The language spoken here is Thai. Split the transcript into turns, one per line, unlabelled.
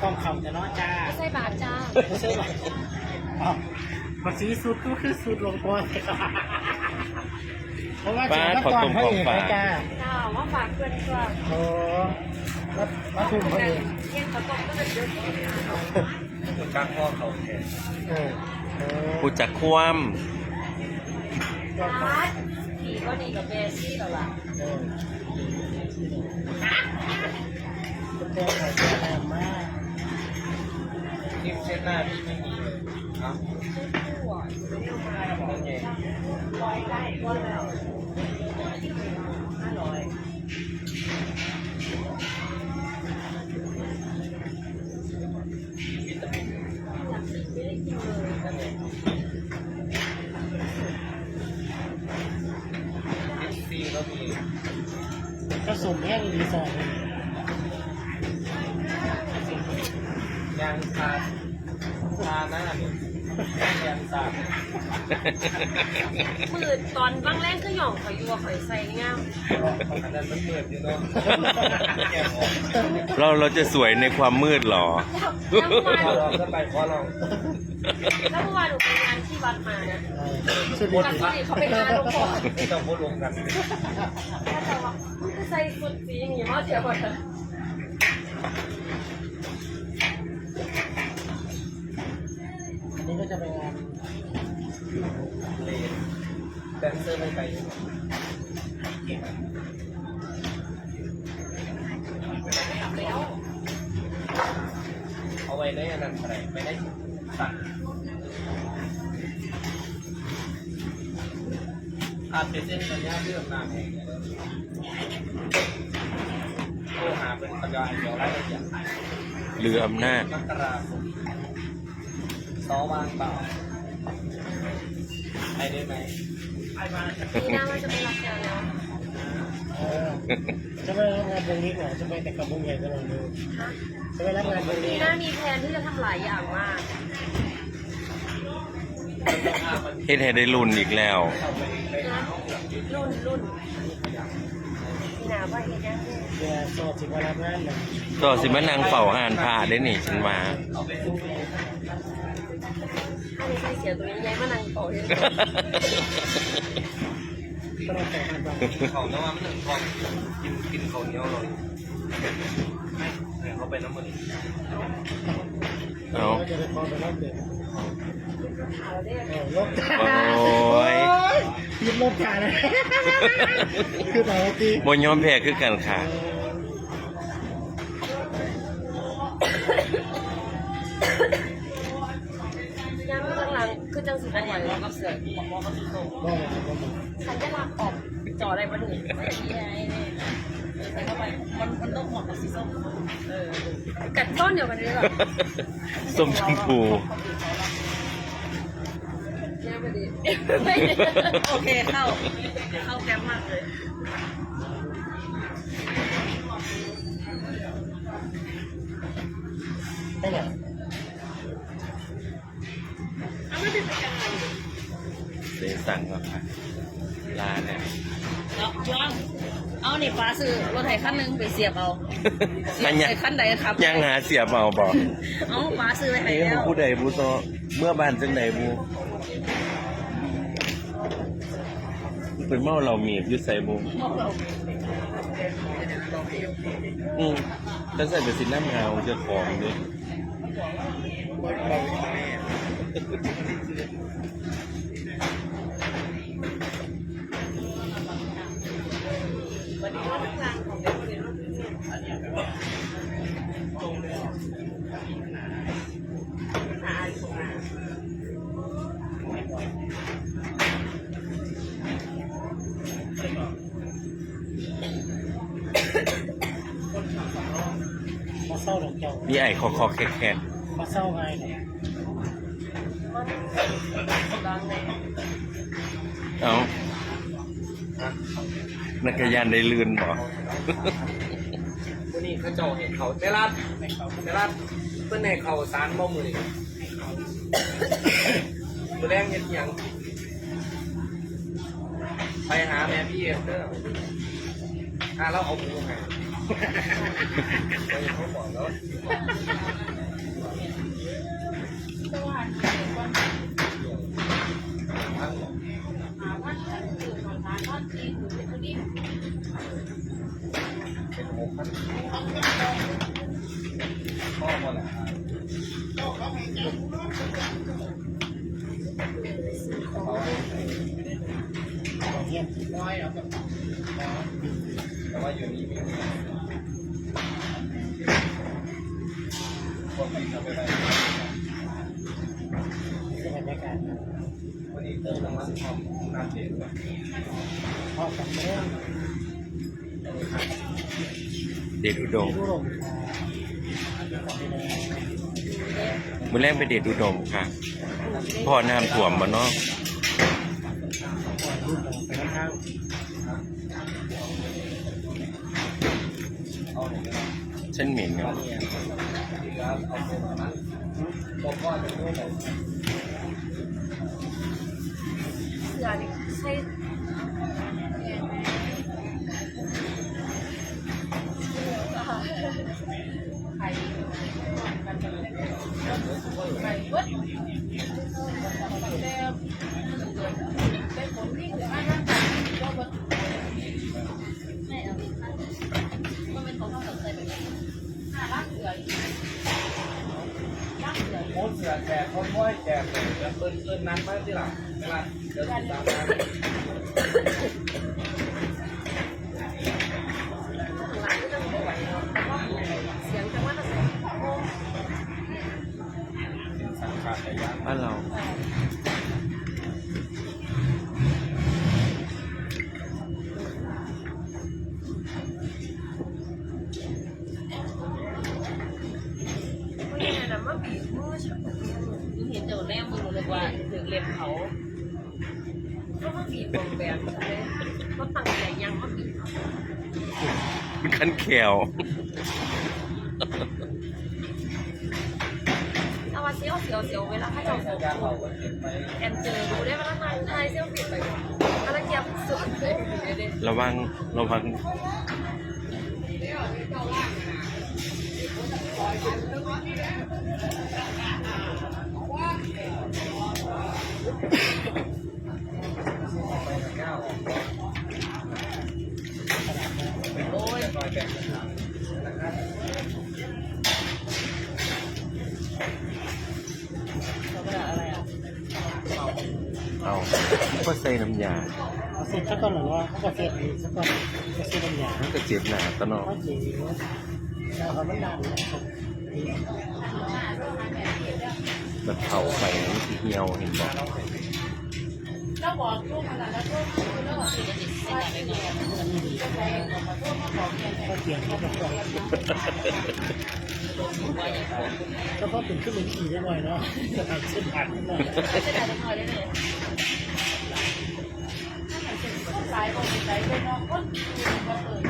ต้องคำจะน้อจ้า
ไม่ใช่บาทจ้า
ไม่ใช่หรอกมาซื้อสูตรก็คือสูตรลงตัวเพราะว่าจะมาก่อนเขาเองนะจ้า
จ้าว่าฝากเพื่อนก็
โอ้มาทุ่มเขาเอง
เที่ยงเขาต้มก็เป็นเยอะ
คนกลางพ่อเขาแทน
กูจะคว่
ร้านผีก็ดีกับเบซี่หรอวะ
แก้ไขแก้แรงมาก
ทีมเส้นหน้าพี่ไม่มีเลยครับต้องไง ซีก็มี
กระสุนแห้งรีสอร์ท
ยางพาหน้าเนี่ยยางสาบ
มืดตอนบางแรกก็หย่องข่อยยัวข่อยใส่เงี้ย
อันนั้นมันเปิดอยู่เนาะแกมออก
ำเราจะสวยในความมืดหรอ
แล้วเมื่อวาน
พอลองก็ไปพอลอง
แล้วเมื่อวานหนูไปงานที่วัดมานะ
สุด
วัดที่เขาไปงานหลวงพ่อ
ไม่ต้องพูดรวมกัน
ถ้าจะว่ามึงจะใส่สุดสีหนีมาเสียหมดเลย
อันนี้ก็จะเป็นงาน
เลนแดนเซอร์ไม่ไปเอาไว้ในอันนั้นอะไรไม่ได้ตัดอาจเป็นเส้นสัญญาเรื่องนามเองโทรหาเป็นปัญญาเดี๋ยวรายละเอียด
เรืออำนาจ
มกราคมซ้อวางเปล่าไปได้ไหม
ปีหน้ามันจะไปรับงานแล้ว
จะไปรับงานวงนี้ก่อนจะไปแต่กับวงใหญ่ก็ลองดูจะไปรับงานวง
ปี
นี้
หน้ามีแผนที่จะทำหลายอย่างมาก
เฮ็ดให้ได้รุ่นอีกแล้ว
นะรุ่นปีหน้าว่าเห็นยัง
เดี๋ยวสอบถึงวันรับงานเลย
ต่อสิมานางเฝ้าหานผ้าได้นี่ฉันว่า
ถ้าไม่ใช่เสียตัวนี้ย้ายมานั่งต่อเห็น
ก็ต้องแต่งงานบ้าง
เขาเนื้อมันหนึ่งพอกินเขาเหนียวเลยเขาไปน้ำมัน
เอา
จะได้พอไปรอบเดือน
ข่าวได้
รถจ่า
โอ้ย
ยึดรถจ่าเลยคือแต่ว่าตี
บนยอมแพ้คือกันค่ะ
ยังไม่ต้องหลังคือจังสีไหวแล้วกับเสือบอกว่ามันโต
บ้าเลยบ้า
ฉันจะลากออกจออะไรมาถึงใส่เข้าไปมันต้องเหมาะกับสีส้มกัดต้นเดียวกันเลยแบบ
ส้มชมพู
เนี่ยพอดีโอเคเข้าแก๊ปมากเลย
ไม่เหรอ
เสียสั่งก็ค่ะร้านเนี่ย
จ้องเอานี่ป้าซื้อรถไถคันนึงไปเสียบเอาเสียบใส่คันใดครับ
ยังหาเสียบเอาบอก
เอาป้าซื้อไปให้
นี่
แล้ว
ผู้ใดผู้โตเมื่อบ้านจังใดผู้เป็นเมาเรามีบอยุใส่บุถ้าใส่เป็นสินน้ำเงาจะของด้วย
มาเศร้าหลังเจ้า
มีไอ้คอแคก
มาเศร้าไงเนี่ย
เอานักยานได้ลื่นบ่
วันนี้เขาเจ้าเห็นเขาได้รัดเพื่อนในเขาสารบ่มือตัวแรกเห็นยังไปหาแม่พี่เด้อเราเอาหมูไงเขาบอกแล้ว พ่อหมดแหละ
เยี่ยม
น้อยเอาแบบแต่ว่าอยู่นี่มีคนกินเอาไปได้
สถานการณ์
วันนี้เติมน้ำมันหอมน้ำเย็นแบบ
พอกับเรื่อง
เดชอุดม
ผู้ลง
มื้อแรกไปเดชอุดมค่ะพ่อน้ำท่วมบ่เนาะ
รุ่นไปข้าง
เอาหนึ่งนะ
ฉันเหม็นเนาะ
เนี่ยแล้วเอาไปมานั้นบอกว่าจะรู้แบบ
เสือดิใช่ไข่ไข่เบิดได้ผลที่คืออันนั้นก็เบิดไม่เอามันเป็นของเขาสนใจแบบนี้ร่างเสือร่างเสือ
โคตรเสือแจกคนว่อยแจกเลยแล้วเอิ้นนั้นมาที่หลังเวลาเดี๋ยวติดตามกัน
หลายก็จะไม่ไหวเนาะแต่ว่าเสียงจังว่าจะเสียงโอ้
สังขาดแต่ยัง
บ้านเรา
ไม่แน่นะมาบีบมือฉันเห็นเจ้าแน่มือเลยว่าถึงเล็บเขาก็มาบีบบองแบบเลยก็ตั้งใจยังมาบีบ
มันคันแขว
เอาว่าเสียวเวลาให้เราโฟกัสแอนเจอดูได้ว่าทำไทยเสียวผิดไปอะไรเกียบสุดเลยเด็ด
ระวัง
โอ้ย
ลอยแบกนะครับ
เราเป็นอะไรอ่ะ
เอาก็ใส่น้ำยา
เสร็จสักก่อนหรือว่าเขาเสร็จสักก่อนก็เสร็จบางอย่าง
มันก็เจ็บหนาตะเนาะ
เขาจีเราเขาไม่ดัง
แบบเผาไฟมันสิเหี่ยวเห็นบ่
เราบอกลูกขนาดนั้นเราบอกคือจะติดเส้นอะไรเงี้ย
เขาเตียงเขาแบบก่อนก็เพราะเป็นขึ้นเป็นขี่ได้หน่อยเนาะจะทำเส้นผ่านนิดหน่อย
เส้นอะไรได้เลยสายของสายเป็นน้องคนก็เปิด